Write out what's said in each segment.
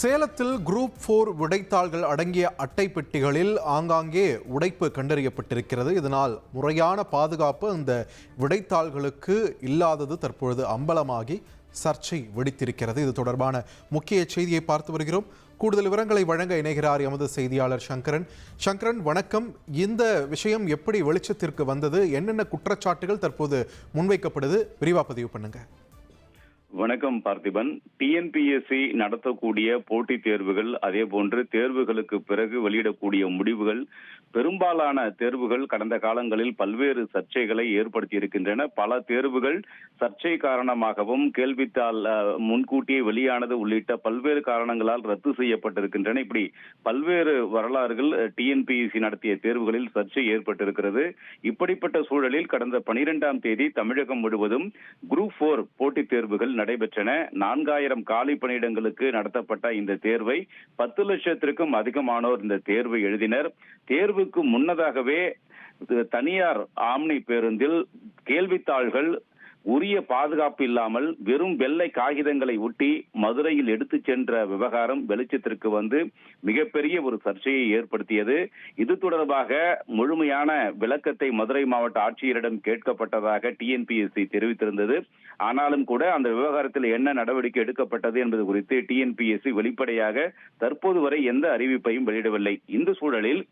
சேலத்தில் குரூப் 4 விடைத்தாள்கள் அடங்கிய அட்டை பெட்டிகளில் ஆங்காங்கே உடைப்பு கண்டறியப்பட்டிருக்கிறது. இதனால் முறையான பாதுகாப்பு அந்த விடைத்தாள்களுக்கு இல்லாதது தற்பொழுது அம்பலமாகி சர்ச்சை வெடித்திருக்கிறது. இது தொடர்பான முக்கிய செய்தியை பார்த்து வருகிறோம். கூடுதல் விவரங்களை வழங்க இணைகிறார் எமது செய்தியாளர் சங்கரன். வணக்கம். இந்த விஷயம் எப்படி வெளிச்சத்திற்கு வந்தது? என்னென்ன குற்றச்சாட்டுகள் தற்போது முன்வைக்கப்படுது? விரிவா பதிவு பண்ணுங்க. வணக்கம் பார்த்திபன். டிஎன்பிஎஸ்சி நடத்தக்கூடிய போட்டித் தேர்வுகள், அதே போன்று தேர்வுகளுக்கு பிறகு வெளியிடக்கூடிய முடிவுகள், பெரும்பாலான தேர்வுகள் கடந்த காலங்களில் பல்வேறு சர்ச்சைகளை ஏற்படுத்தி இருக்கின்றன. பல தேர்வுகள் சர்ச்சை காரணமாகவும் கேள்வித்தாள் முன்கூட்டியே வெளியானது உள்ளிட்ட பல்வேறு காரணங்களால் ரத்து செய்யப்பட்டிருக்கின்றன. இப்படி பல்வேறு வரலாறுகள் டிஎன்பிஎஸ்சி நடத்திய தேர்வுகளில் சர்ச்சை ஏற்பட்டிருக்கிறது. இப்படிப்பட்ட சூழலில் கடந்த 12ஆம் தேதி தமிழகம் முழுவதும் குரூப் 4 போட்டித் தேர்வுகள் நடைபெற்றன. 4000 காலி பணியிடங்களுக்கு நடத்தப்பட்ட இந்த தேர்வை 10 லட்சத்திற்கும் அதிகமானோர் இந்த தேர்வை எழுதினர். தேர்வுக்கு முன்னதாகவே தனியார் ஆம்னி பேருந்தில் கேள்வித்தாள்கள் உரிய பாதுகாப்பு இல்லாமல் வெறும் வெள்ளை காகிதங்களை ஒட்டி மதுரையில் எடுத்துச் சென்ற விவகாரம் வெளிச்சத்திற்கு வந்து மிகப்பெரிய ஒரு சர்ச்சையை ஏற்படுத்தியது. இது தொடர்பாக முழுமையான விளக்கத்தை மதுரை மாவட்ட ஆட்சியரிடம் கேட்கப்பட்டதாக டிஎன்பிஎஸ்சி தெரிவித்திருந்தது. ஆனாலும் கூட அந்த விவகாரத்தில் என்ன நடவடிக்கை எடுக்கப்பட்டது என்பது குறித்து டிஎன்பிஎஸ்சி வெளிப்படையாக தற்போது வரை எந்த அறிவிப்பையும் வெளியிடவில்லை. இந்த சூழலில்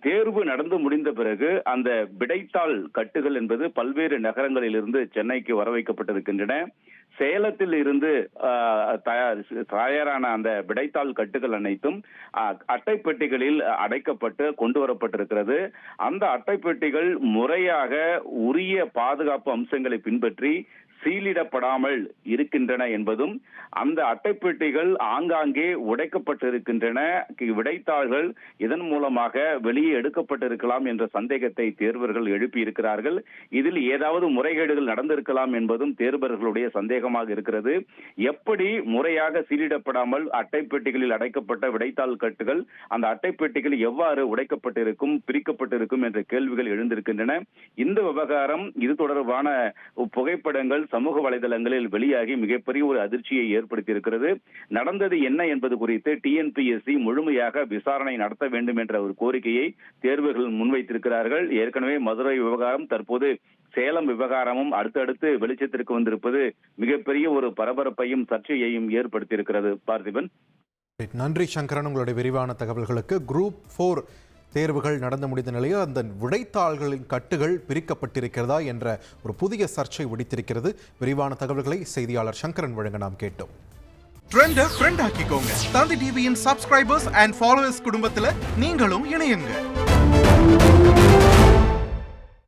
தேர்வு நடந்து முடிந்த பிறகு அந்த விடைத்தாள் கட்டுகள் என்பது பல்வேறு நகரங்களில் இருந்து சென்னைக்கு வரவைக்கப்பட்டிருக்கின்றன. சேலத்தில் இருந்து தயாரான அந்த விடைத்தாள் கட்டுகள் அனைத்தும் அட்டைப்பெட்டிகளில் அடைக்கப்பட்டு கொண்டு வரப்பட்டிருக்கிறது. அந்த அட்டைப்பெட்டிகள் முறையாக உரிய பாதுகாப்பு அம்சங்களை பின்பற்றி சீலிடப்படாமல் இருக்கின்றன என்பதும், அந்த அட்டைப்பெட்டிகள் ஆங்காங்கே உடைக்கப்பட்டிருக்கின்றன, விடைத்தாள்கள் இதன் மூலமாக வெளியே எடுக்கப்பட்டிருக்கலாம் என்ற சந்தேகத்தை தேர்வர்கள் எழுப்பியிருக்கிறார்கள். இதில் ஏதாவது முறைகேடுகள் நடந்திருக்கலாம் என்பதும் தேர்வர்களுடைய சந்தேகமாக இருக்கிறது. எப்படி முறையாக சீலிடப்படாமல் அட்டைப்பெட்டிகளில் அடைக்கப்பட்ட விடைத்தாள் கட்டுகள் அந்த அட்டைப்பெட்டிகள் எவ்வாறு உடைக்கப்பட்டிருக்கும், பிரிக்கப்பட்டிருக்கும் என்ற கேள்விகள் எழுந்திருக்கின்றன. இந்த விவகாரம், இது தொடர்பான புகைப்படங்கள் சமூக வலைதளங்களில் வெளியாகி மிகப்பெரிய ஒரு அதிர்ச்சியை ஏற்படுத்தியிருக்கிறது. நடந்தது என்ன என்பது குறித்து டிஎன்பிஎஸ்சி முழுமையாக விசாரணை நடத்த வேண்டும் என்ற ஒரு கோரிக்கையை தேர்வுகள் முன்வைத்திருக்கிறார்கள். ஏற்கனவே மதுரை விவகாரம், தற்போது சேலம் விவகாரமும் அடுத்தடுத்து வெளிச்சத்திற்கு வந்திருப்பது மிகப்பெரிய ஒரு பரபரப்பையும் சர்ச்சையையும் ஏற்படுத்தியிருக்கிறது. பார்த்திபன், நன்றி சங்கரன், உங்களுடைய விரிவான தகவல்களுக்கு. குரூப் 4 தேர்வுகள் நடந்து முடிந்த நிலையில் அந்த விடைத்தாள்களின் கட்டுகள் பிரிக்கப்பட்டிருக்கிறதா என்ற ஒரு புதிய சர்ச்சை வெடித்திருக்கிறது. விரிவான தகவல்களை செய்தியாளர் சங்கரன் வழங்க நாம் கேட்டோம். ட்ரெண்டை ஃப்ரெண்ட் ஆக்கிக்கோங்க. தந்தி டிவியின் சப்ஸ்கிரைபர்ஸ் அண்ட் ஃபாலோவர்ஸ் குடும்பத்தில் நீங்களும் இணையுங்க.